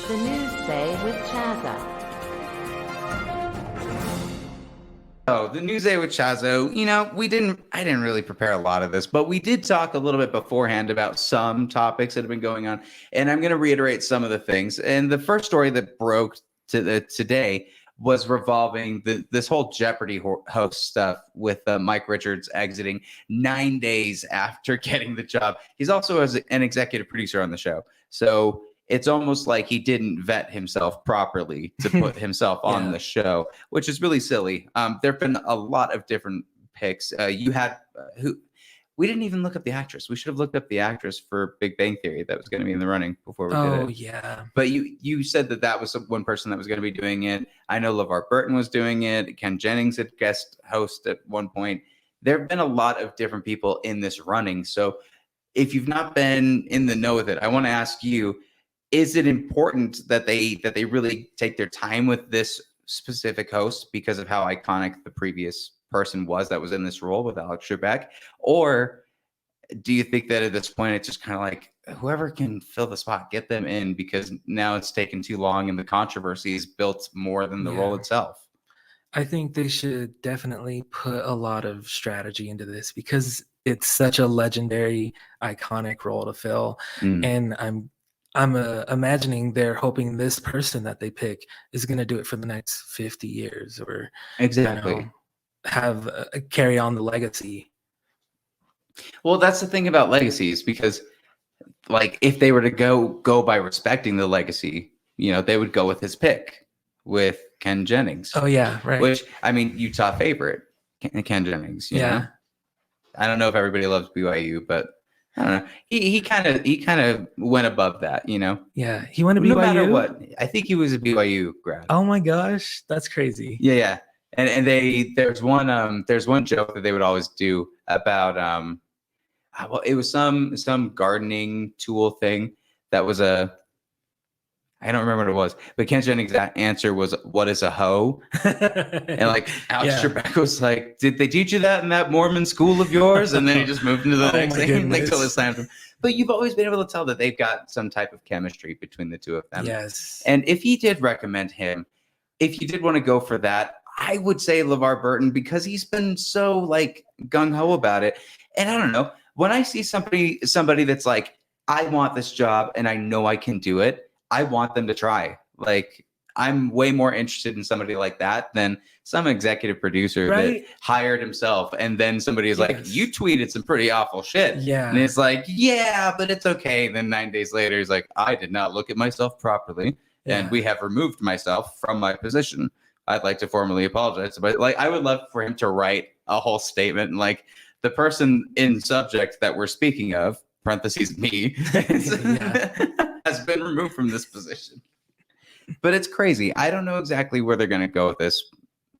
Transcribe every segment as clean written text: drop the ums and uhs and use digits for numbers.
The Newzzeh with Chazzeh. Oh, the Newzzeh with Chazzeh. I didn't really prepare a lot of this, but we did talk a little bit beforehand about some topics that have been going on, and I'm going to reiterate some of the things. And the first story that broke today was revolving this whole Jeopardy host stuff with Mike Richards exiting 9 days after getting the job. He's also an executive producer on the show, so it's almost like he didn't vet himself properly to put himself on the show, which is really silly. There have been a lot of different picks. You had we didn't even look up the actress. We should have looked up the actress for Big Bang Theory that was going to be in the running before we did it. Oh, yeah. But you said that was one person that was going to be doing it. I know LeVar Burton was doing it. Ken Jennings had guest host at one point. There have been a lot of different people in this running. So if you've not been in the know with it, I want to ask you, is it important that they really take their time with this specific host because of how iconic the previous person was that was in this role with Alex Trebek? Or do you think that at this point it's just kind of like whoever can fill the spot, get them in, because now it's taken too long and the controversy is built more than the role itself? I think they should definitely put a lot of strategy into this because it's such a legendary, iconic role to fill. And I'm imagining they're hoping this person that they pick is going to do it for the next 50 years or exactly have carry on the legacy. Well, that's the thing about legacies, because like if they were to go by respecting the legacy, they would go with his pick with Ken Jennings. Oh yeah, right. Which, I mean, Utah favorite, Ken Jennings. You know? I don't know if everybody loves BYU, but I don't know. He kind of went above that, Yeah, he went to BYU. No matter what, I think he was a BYU grad. Oh my gosh, that's crazy. Yeah. And there's one joke that they would always do about well, it was some gardening tool thing that was I don't remember what it was, but Ken Jennings' answer was, "What is a hoe?" And like Alex Trebek was like, "Did they teach you that in that Mormon school of yours?" And then he just moved into the next thing. Like totally slammed him. But you've always been able to tell that they've got some type of chemistry between the two of them. Yes. And if he did recommend him, if you did want to go for that, I would say LeVar Burton, because he's been so like gung ho about it. And I don't know, when I see somebody that's like, I want this job and I know I can do it, I want them to try. Like, I'm way more interested in somebody like that than some executive producer that hired himself. And then somebody is like, you tweeted some pretty awful shit. Yeah. And it's like, yeah, but it's okay. And then 9 days later, he's like, I did not look at myself properly. And we have removed myself from my position. I'd like to formally apologize. But like, I would love for him to write a whole statement. And like, the person in subject that we're speaking of, parentheses me, has been removed from this position. But it's crazy. I don't know exactly where they're going to go with this.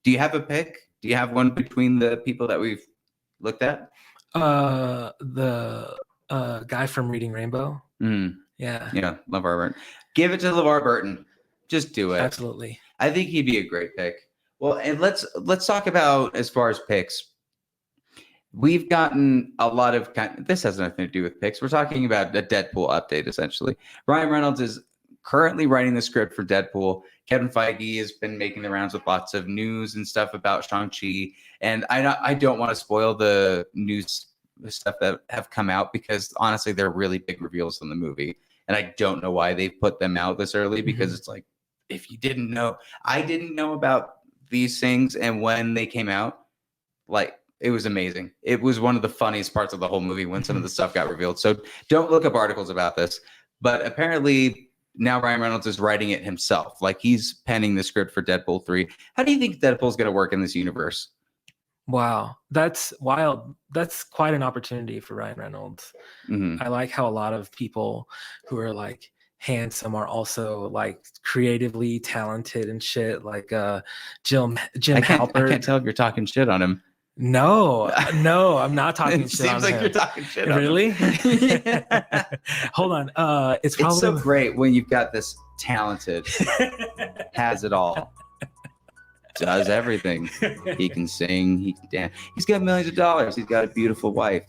Do you have a pick? Do you have one between the people that we've looked at? The guy from Reading Rainbow. Yeah, LeVar Burton. Give it to LeVar Burton. Just do it. Absolutely. I think he'd be a great pick. Well, and let's talk about, as far as picks, we've gotten a lot of this has nothing to do with picks. We're talking about a Deadpool update, essentially. Ryan Reynolds is currently writing the script for Deadpool. Kevin Feige has been making the rounds with lots of news and stuff about Shang-Chi. And I don't want to spoil the news stuff that have come out, because honestly, they're really big reveals in the movie. And I don't know why they've put them out this early, because it's like, if you didn't know, I didn't know about these things. And when they came out, like, it was amazing. It was one of the funniest parts of the whole movie when some of the stuff got revealed. So don't look up articles about this. But apparently now Ryan Reynolds is writing it himself. Like, he's penning the script for Deadpool 3. How do you think Deadpool's going to work in this universe? Wow, that's wild. That's quite an opportunity for Ryan Reynolds. I like how a lot of people who are like handsome are also like creatively talented and shit. Like Jim Halpert. I can't tell if you're talking shit on him. No, I'm not talking shit on him. It seems like you're talking shit on him. Really? Hold on. It's so great when you've got this talented, has it all, does everything. He can sing, he can dance. He's got millions of dollars. He's got a beautiful wife.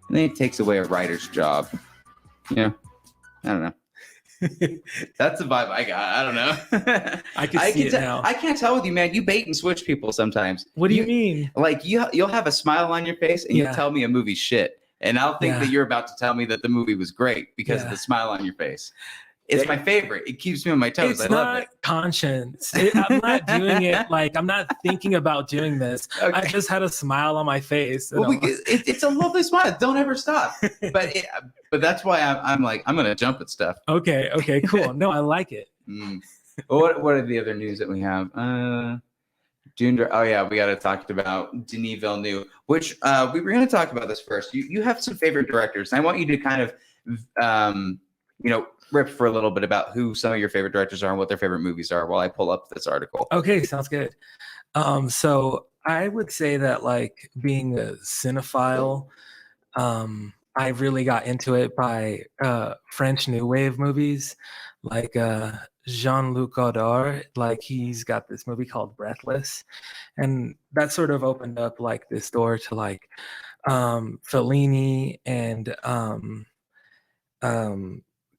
And then he takes away a writer's job. I don't know. That's the vibe I got. I don't know. I can see it now. I can't tell with you, man. You bait and switch people sometimes. What do you mean? Like you'll have a smile on your face and you tell me a movie's shit, and I'll think that you're about to tell me that the movie was great because of the smile on your face. It's my favorite. It keeps me on my toes. It's I love it. not conscience. I'm not doing it like I'm not thinking about doing this. Okay. I just had a smile on my face. Well, it's a lovely smile. Don't ever stop. But that's why I'm like, I'm gonna jump at stuff. Okay, cool. No, I like it. What are the other news that we have? June. Oh yeah, we got to talk about Denis Villeneuve, which we were going to talk about this first. You have some favorite directors, and I want you to kind of rip for a little bit about who some of your favorite directors are and what their favorite movies are while I pull up this article. Okay, sounds good. So I would say that, like, being a cinephile, I really got into it by French New Wave movies, like Jean-Luc Godard. Like, he's got this movie called Breathless, and that sort of opened up like this door to like Fellini and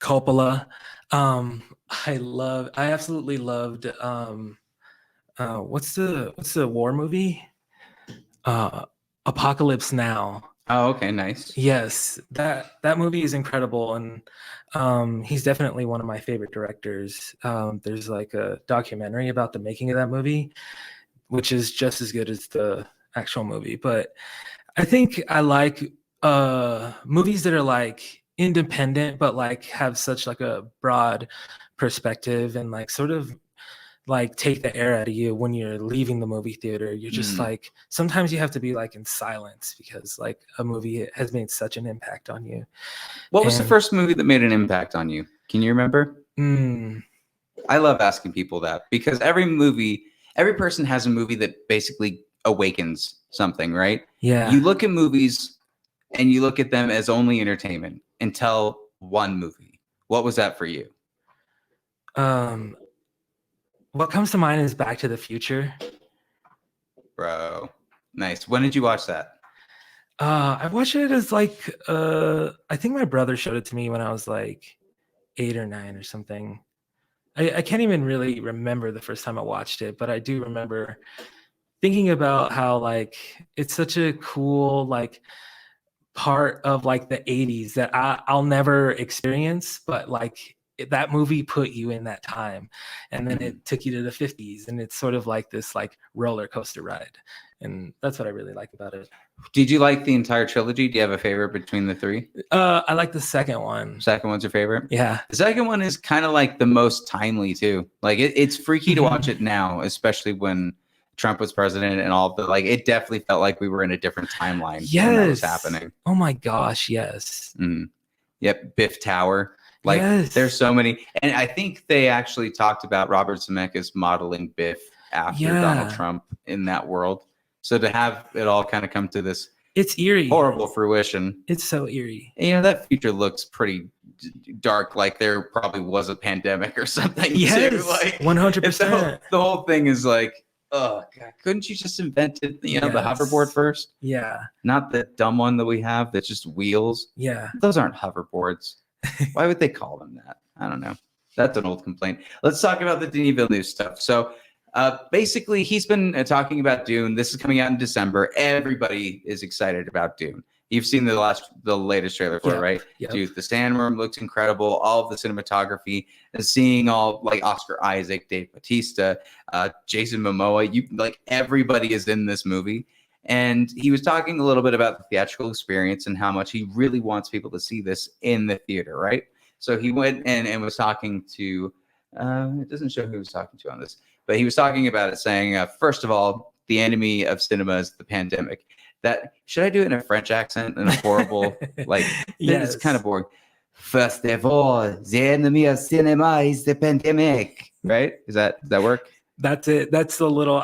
Coppola. I absolutely loved what's the war movie? Apocalypse Now. Oh, okay, nice. Yes, that movie is incredible, and he's definitely one of my favorite directors. There's like a documentary about the making of that movie, which is just as good as the actual movie. But I think I like movies that are like independent but like have such like a broad perspective and like sort of like take the air out of you when you're leaving the movie theater. You're just like, sometimes you have to be like in silence because like a movie has made such an impact on you. What was the first movie that made an impact on you? Can you remember? I love asking people that because every person has a movie that basically awakens something, right? Yeah. You look at movies and you look at them as only entertainment until one movie. What was that for you? What comes to mind is Back to the Future. Bro, nice. When did you watch that? I watched it as like I think my brother showed it to me when I was like 8 or 9 or something. I can't even really remember the first time I watched it, but I do remember thinking about how like it's such a cool like part of like the 80s that I'll never experience, but like that movie put you in that time, and then it took you to the 50s, and it's sort of like this like roller coaster ride, and that's what I really like about it. Did you like the entire trilogy? Do you have a favorite between the three? I like the second one. Second one's your favorite? Yeah. The second one is kind of like the most timely too. Like it's freaky to watch it now, especially when Trump was president and all the like. It definitely felt like we were in a different timeline. Yes. When that was happening. Oh my gosh, yes. Yep, Biff Tower. Like there's so many, and I think they actually talked about Robert Zemeckis modeling Biff after Donald Trump in that world. So to have it all kind of come to this, it's eerie, horrible fruition. It's so eerie. And, that future looks pretty dark. Like there probably was a pandemic or something. Yes, too. Like 100%. The whole thing is like, oh God, couldn't you just invented the hoverboard first? Yeah, not the dumb one that we have that's just wheels. Yeah, those aren't hoverboards. Why would they call them that? I don't know. That's an old complaint. Let's talk about the Denis Villeneuve stuff. So basically, he's been talking about Dune. This is coming out in December. Everybody is excited about Dune. You've seen the latest trailer for it, right? Yep. Dude, the sandworm looks incredible. All of the cinematography, and seeing all like Oscar Isaac, Dave Bautista, Jason Momoa, everybody is in this movie. And he was talking a little bit about the theatrical experience and how much he really wants people to see this in the theater, right? So he went and was talking to, it doesn't show who he was talking to on this, but he was talking about it saying, first of all, the enemy of cinema is the pandemic. That, should I do it in a French accent and a horrible, it's kind of boring. First of all, the enemy of cinema is the pandemic, right? Does that work? That's it. That's the little,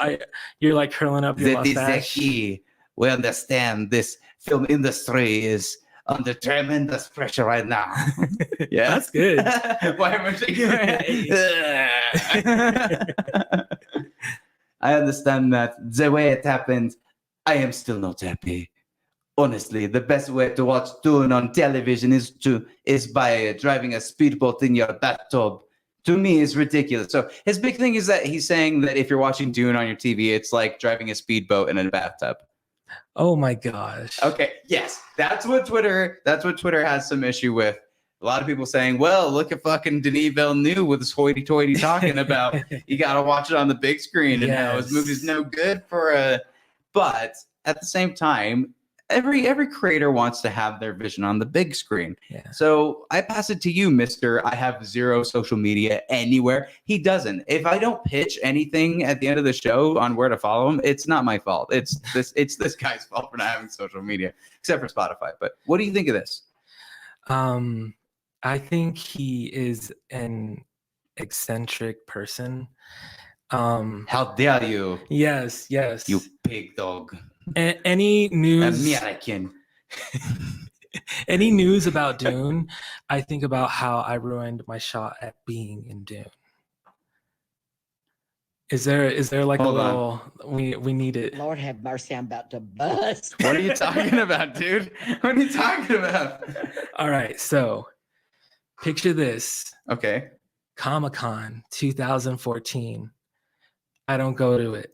you're like curling up your mustache. We understand this film industry is under tremendous pressure right now. Yeah, that's good. Why am I shaking my head? I understand that the way it happened, I am still not happy. Honestly, the best way to watch Dune on television is by driving a speedboat in your bathtub. To me, it's ridiculous. So his big thing is that he's saying that if you're watching Dune on your TV, it's like driving a speedboat in a bathtub. Oh my gosh. Okay, yes, that's what Twitter has some issue with. A lot of people saying, well, look at fucking Denis Villeneuve with his hoity-toity talking about you got to watch it on the big screen and how his movie's no good for a... But at the same time, every creator wants to have their vision on the big screen. Yeah. So I pass it to you, Mr. I have zero social media anywhere. He doesn't. If I don't pitch anything at the end of the show on where to follow him, it's not my fault. It's this guy's fault for not having social media, except for Spotify. But what do you think of this? I think he is an eccentric person. How dare you? Yes. You pig dog. Any news? American. Any news about Dune? I think about how I ruined my shot at being in Dune. Is there like Hold a little? We need it. Lord have mercy, I'm about to bust. What are you talking about, dude? What are you talking about? All right, so picture this: Okay. Comic-Con 2014. I don't go to it.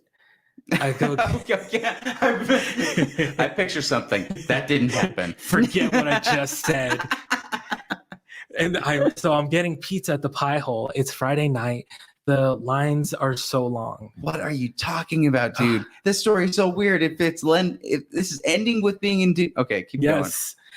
I go. Okay. I picture something that didn't happen. Forget what I just said. And I'm getting pizza at the Pie Hole. It's Friday night. The lines are so long. What are you talking about, dude? This story is so weird. If this is ending with being in... Okay, keep going.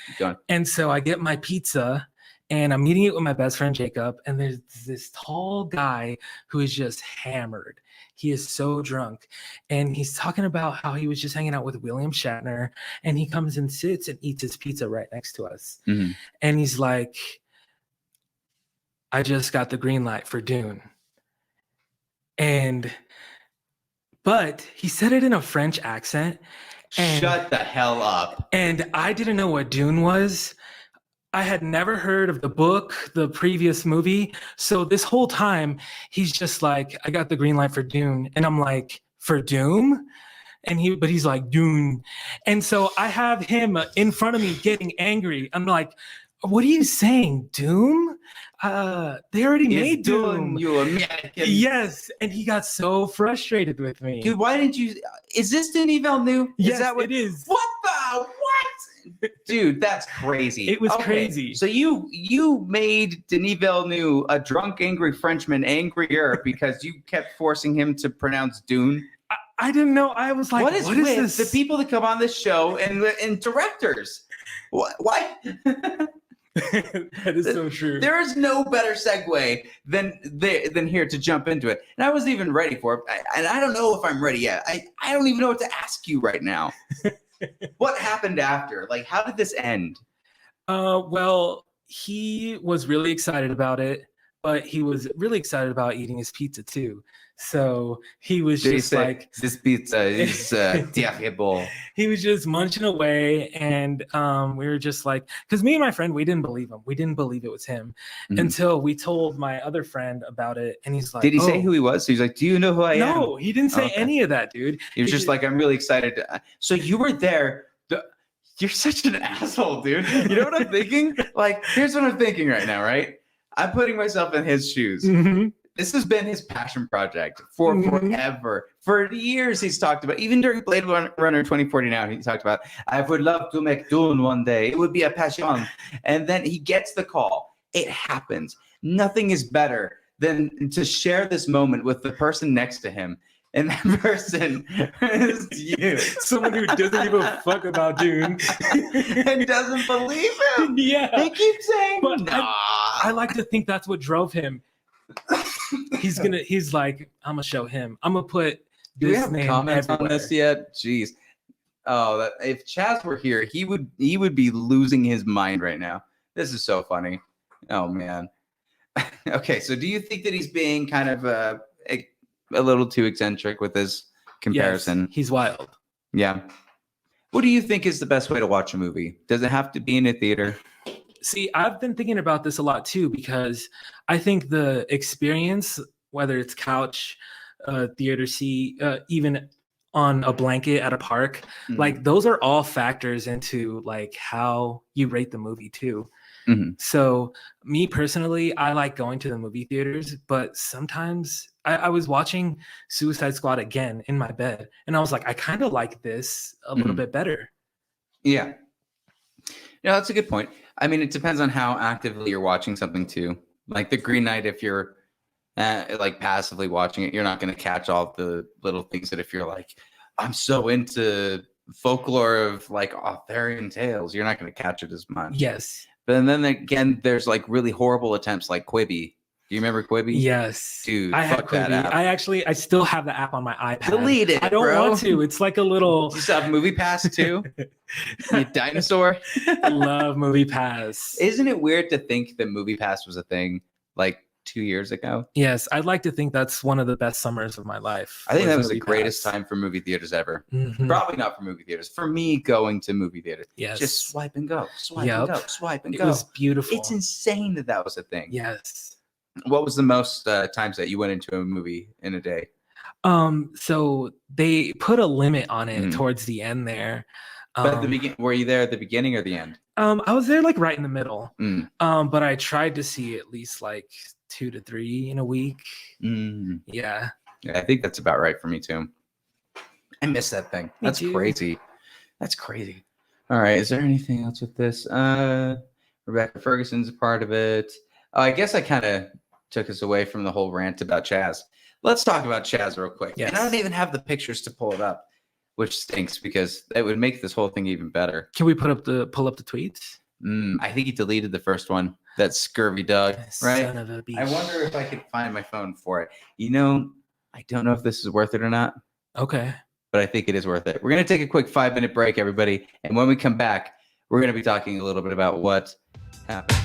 Keep going. And so I get my pizza, and I'm eating it with my best friend Jacob, and there's this tall guy who is just hammered. He is so drunk, and he's talking about how he was just hanging out with William Shatner, and he comes and sits and eats his pizza right next to us. Mm-hmm. And he's like, I just got the green light for Dune. But he said it in a French accent. Shut the hell up. And I didn't know what Dune was. I had never heard of the book, the previous movie. So this whole time, he's just like, I got the green light for Dune. And I'm like, for Doom? But he's like, Dune. And so I have him in front of me getting angry. I'm like, what are you saying, Doom? They already made Doom. You American. Yes. And he got so frustrated with me. Dude, why didn't you... Is this Denis Villeneuve? Yes, it is. What the... What? Dude, that's crazy. It was crazy. So you made Denis Villeneuve, a drunk, angry Frenchman, angrier because you kept forcing him to pronounce Dune? I didn't know. I was like, what is this? The people that come on this show and directors? Why? That is so true. There is no better segue than here to jump into it. And I wasn't even ready for it. And I don't know if I'm ready yet. I don't even know what to ask you right now. What happened after? Like, how did this end? Well, he was really excited about it, but he was really excited about eating his pizza too. So he was just like, this pizza is terrible. He was just munching away, and we were just like, because me and my friend, we didn't believe him. We didn't believe it was him until we told my other friend about it, and he's like, did he say who he was? So he's like, do you know who I am? No, he didn't say any of that, dude. He was just like, I'm really excited. So you were there. You're such an asshole, dude. You know what I'm thinking? Like, here's what I'm thinking right now, right? I'm putting myself in his shoes. Mm-hmm. This has been his passion project for forever. For years, he's talked about, even during Blade Runner 2049, he talked about, I would love to make Dune one day. It would be a passion. And then he gets the call. It happens. Nothing is better than to share this moment with the person next to him. And that person is you. Someone who doesn't give a fuck about Dune. And doesn't believe him. Yeah. He keeps saying, but nah. I like to think that's what drove him. He's like, I'm gonna show him. I'm gonna put this. Do we have name comments everywhere on this yet? Jeez. Oh, if Chaz were here, he would be losing his mind right now. This is so funny. Oh man. Okay, so do you think that he's being kind of a little too eccentric with his comparison? Yes, he's wild. Yeah. What do you think is the best way to watch a movie? Does it have to be in a theater? See, I've been thinking about this a lot too, because I think the experience, whether it's couch, theater seat, even on a blanket at a park. Like those are all factors into like how you rate the movie too. So me personally, I like going to the movie theaters, but sometimes I was watching Suicide Squad again in my bed, and I was like, I kind of like this a little bit better. Yeah. No, that's a good point. I mean, it depends on how actively you're watching something too. Like the Green Knight, if you're like passively watching it, you're not going to catch all the little things that if you're like, I'm so into folklore of like Arthurian tales, you're not going to catch it as much. Yes. But then again, there's like really horrible attempts like Quibi. Do you remember Quibi? Yes. Dude, I had fuck that Quibi. app. I still have the app on my iPad. Delete it, I don't bro. want to. It's like a little. Do you still have Movie Pass too? You dinosaur. I love Movie Pass. Isn't it weird to think that Movie Pass was a thing like 2 years ago? Yes, I'd like to think that's one of the best summers of my life. I think that was the Movie greatest Pass. time for movie theaters ever. Mhm. Probably not for movie theaters. For me, going to movie theaters. Yes. Just swipe and go. Swipe Yep. and go. Swipe and It go. was beautiful. It's insane that that was a thing. Yes. What was the most times that you went into a movie in a day? So they put a limit on it Mhm. towards the end there. But at the beginning, were you there at the beginning or the end? I was there like right in the middle. Mm. But I tried to see at least like 2 to 3 in a week. Mm. Yeah. Yeah, I think that's about right for me too. I miss that thing. Me That's too. crazy. That's crazy. All right. Is there anything else with this? Rebecca Ferguson's a part of it. Oh, I guess I kind of took us away from the whole rant about Chaz. Let's talk about Chaz real quick. Yes. And I don't even have the pictures to pull it up, which stinks because it would make this whole thing even better. Can we pull up the tweets? I think he deleted the first one. That scurvy dog, right? Son of a beast. I wonder if I could find my phone for it. You know, I don't know if this is worth it or not, Okay. but I think it is worth it. We're going to take a quick 5-minute break, everybody. And when we come back, we're going to be talking a little bit about what happened.